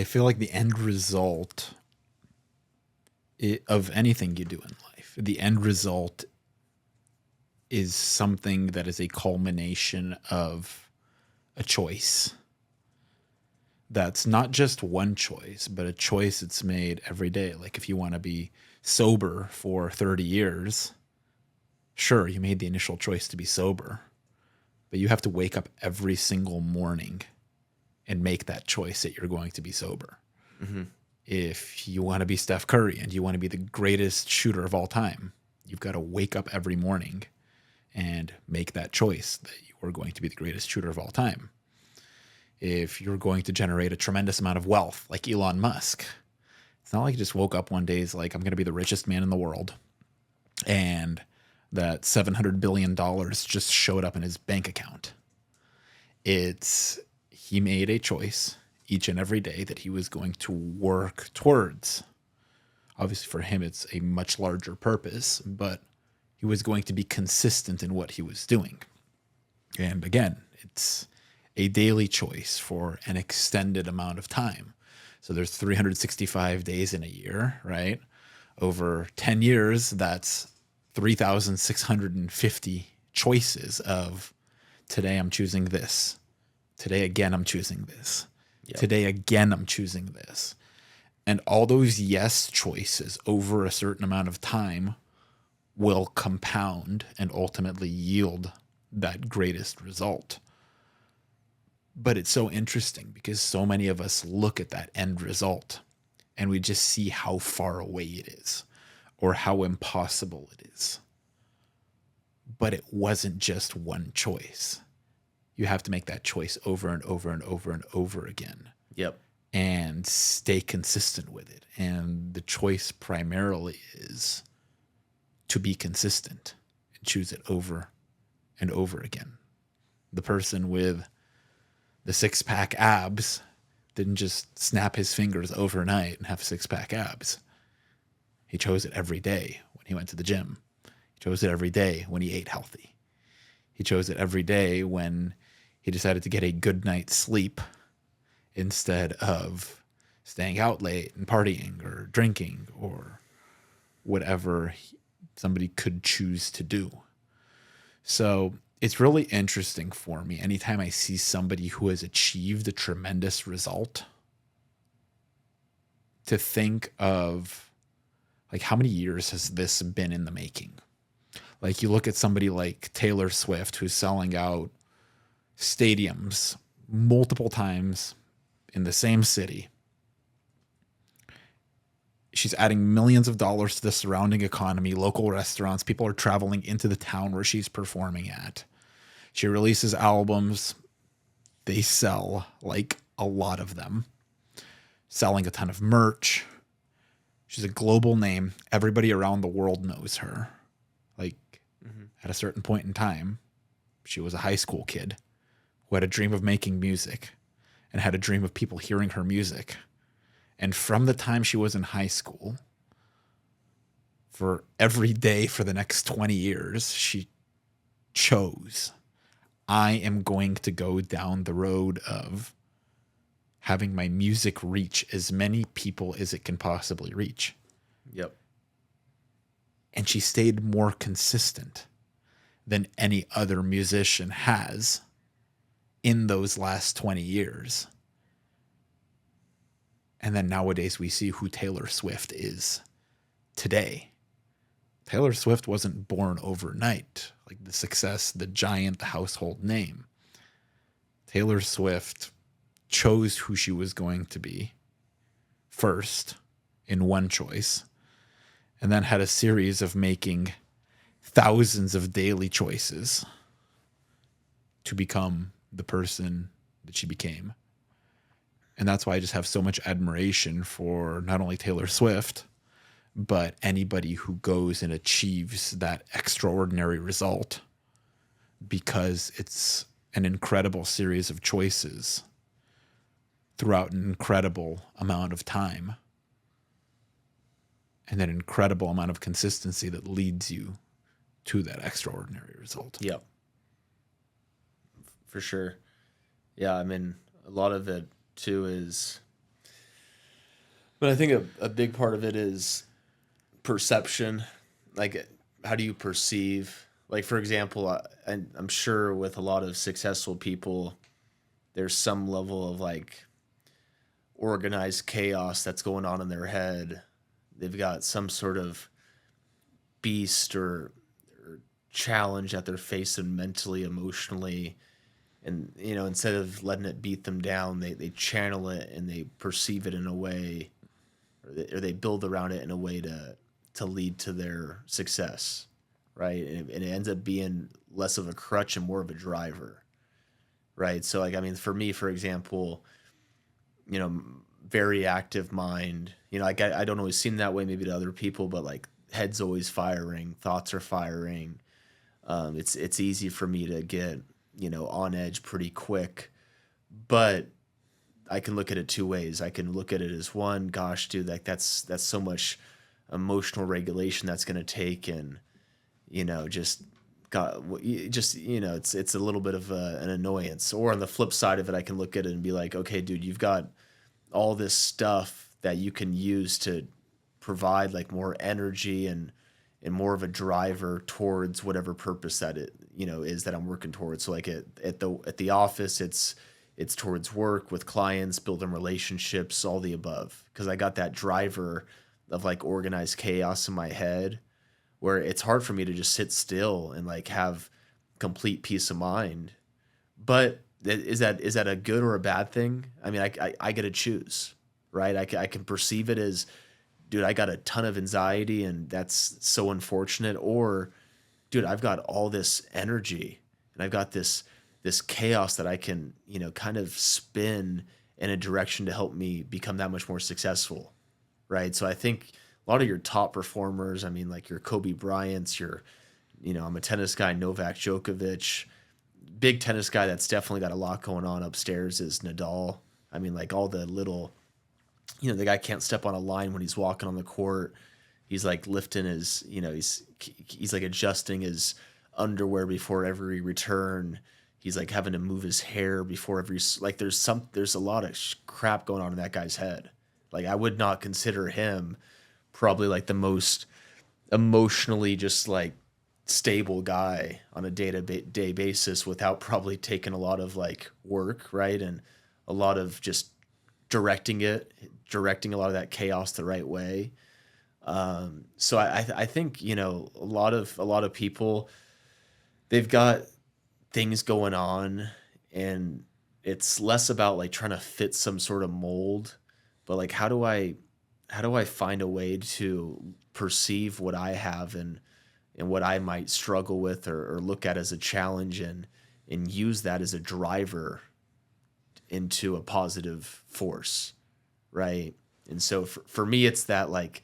I feel like the end result of anything you do in life, the end result is something that is a culmination of a choice. That's not just one choice, but a choice that's made every day. Like if you want to be sober for 30 years, sure, you made the initial choice to be sober, but you have to wake up every single morning and make that choice that you're going to be sober. Mm-hmm. If you want to be Steph Curry and you want to be the greatest shooter of all time, you've got to wake up every morning and make that choice that you are going to be the greatest shooter of all time. If you're going to generate a tremendous amount of wealth like Elon Musk, it's not like he just woke up one day, he's like, I'm going to be the richest man in the world. And that $700 billion just showed up in his bank account. He made a choice each and every day that he was going to work towards. Obviously, for him, it's a much larger purpose, but he was going to be consistent in what he was doing. And again, it's a daily choice for an extended amount of time. So there's 365 days in a year, right? Over 10 years, that's 3,650 choices of today I'm choosing this. Today again, I'm choosing this. Yep. Today again, I'm choosing this. And all those yes choices over a certain amount of time will compound and ultimately yield that greatest result. But it's so interesting because so many of us look at that end result and we just see how far away it is or how impossible it is. But it wasn't just one choice. You have to make that choice over and over and over and over again. Yep. And stay consistent with it. And the choice primarily is to be consistent and choose it over and over again. The person with the six-pack abs didn't just snap his fingers overnight and have six-pack abs. He chose it every day when he went to the gym. He chose it every day when he ate healthy. He chose it every day when he decided to get a good night's sleep instead of staying out late and partying or drinking or whatever somebody could choose to do. So it's really interesting for me anytime I see somebody who has achieved a tremendous result to think of like how many years has this been in the making? Like you look at somebody like Taylor Swift who's selling out stadiums multiple times in the same city. She's adding millions of dollars to the surrounding economy, local restaurants. People are traveling into the town where she's performing at. She releases albums. They sell like a lot of them. Selling a ton of merch. She's a global name. Everybody around the world knows her. Like at a certain point in time, she was a high school kid who had a dream of making music and had a dream of people hearing her music. And from the time she was in high school, for every day for the next 20 years, she chose, I am going to go down the road of having my music reach as many people as it can possibly reach. Yep. And she stayed more consistent than any other musician has in those last 20 years. And then nowadays we see who Taylor Swift is today. Taylor Swift wasn't born overnight, like the success, the giant, the household name. Taylor Swift chose who she was going to be first in one choice, and then had a series of making thousands of daily choices to become the person that she became. And that's why I just have so much admiration for not only Taylor Swift, but anybody who goes and achieves that extraordinary result, because it's an incredible series of choices throughout an incredible amount of time and an incredible amount of consistency that leads you to that extraordinary result. Yep. For sure. Yeah, I mean, a lot of it too is But I think a big part of it is perception. Like, how do you perceive? Like, for example, I'm sure with a lot of successful people, there's some level of like organized chaos that's going on in their head. They've got some sort of beast or challenge that they're facing mentally, emotionally, and instead of letting it beat them down, they channel it and they perceive it in a way, or they build around it in a way to lead to their success, right? And it ends up being less of a crutch and more of a driver, right? So like, I mean, for me, for example, you know, very active mind. Like I don't always seem that way maybe to other people, but like head's always firing, thoughts are firing. It's easy for me to get on edge pretty quick, but I can look at it two ways. I can look at it as one, gosh, dude, like that's so much emotional regulation that's going to take, and just got just it's a little bit of an annoyance. Or on the flip side of it, I can look at it and be like, okay, dude, you've got all this stuff that you can use to provide like more energy and more of a driver towards whatever purpose that it is that I'm working towards. So like at the office, it's towards work with clients, building relationships, all the above. Because I got that driver of like organized chaos in my head, where it's hard for me to just sit still and like have complete peace of mind. But is that a good or a bad thing? I mean, I get to choose, right? I can perceive it as, dude, I got a ton of anxiety and that's so unfortunate. Or, dude, I've got all this energy and I've got this chaos that I can, kind of spin in a direction to help me become that much more successful, right? So I think a lot of your top performers, I mean, like your Kobe Bryant's, I'm a tennis guy, Novak Djokovic, big tennis guy that's definitely got a lot going on upstairs is Nadal. I mean, like all the little, the guy can't step on a line when he's walking on the court. He's like lifting his, he's like adjusting his underwear before every return. He's like having to move his hair before every, like there's a lot of crap going on in that guy's head. Like I would not consider him probably like the most emotionally just like stable guy on a day-to-day basis without probably taking a lot of like work, right? And a lot of just directing a lot of that chaos the right way. So I think a lot of people, they've got things going on, and it's less about like trying to fit some sort of mold, but like how do I find a way to perceive what I have and what I might struggle with, or look at as a challenge, and use that as a driver into a positive force, right? And so for me, it's that like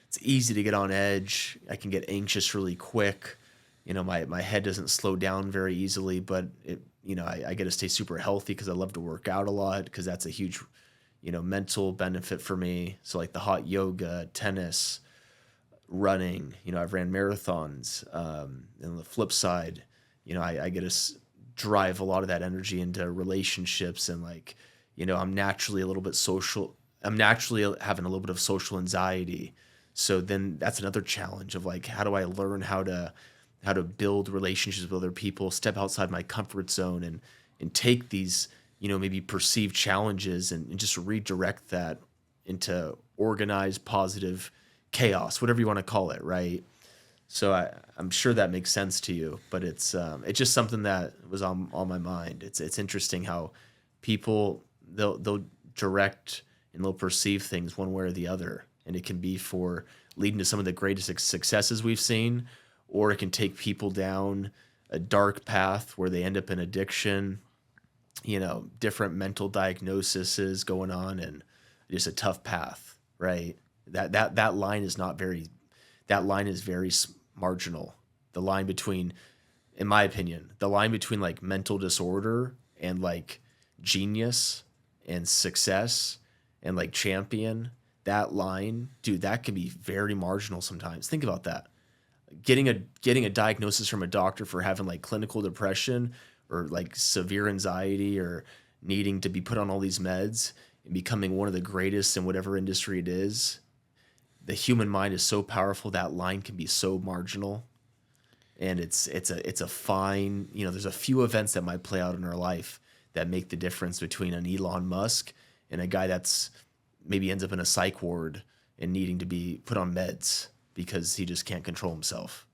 it's easy to get on edge. I can get anxious really quick. My head doesn't slow down very easily, but I get to stay super healthy because I love to work out a lot because that's a huge, mental benefit for me. So like the hot yoga, tennis, running, I've ran marathons. And on the flip side, I get to drive a lot of that energy into relationships, and like, I'm naturally a little bit social. I'm naturally having a little bit of social anxiety. So then that's another challenge of like, how do I learn how to build relationships with other people, step outside my comfort zone, and take these, maybe perceived challenges, and just redirect that into organized, positive chaos, whatever you want to call it, right? So I'm sure that makes sense to you, but it's just something that was on my mind. It's interesting how people they'll direct and they'll perceive things one way or the other, and it can be for leading to some of the greatest successes we've seen, or it can take people down a dark path where they end up in addiction, different mental diagnoses going on, and just a tough path, right? That line is not very, that line is very marginal. The line between, in my opinion, the line between like mental disorder and like genius and success and like champion, that line, dude, that can be very marginal sometimes. Think about that. Getting a diagnosis from a doctor for having like clinical depression or like severe anxiety or needing to be put on all these meds and becoming one of the greatest in whatever industry it is, the human mind is so powerful that line can be so marginal. And it's a fine, there's a few events that might play out in our life that make the difference between an Elon Musk and a guy that's maybe ends up in a psych ward and needing to be put on meds because he just can't control himself.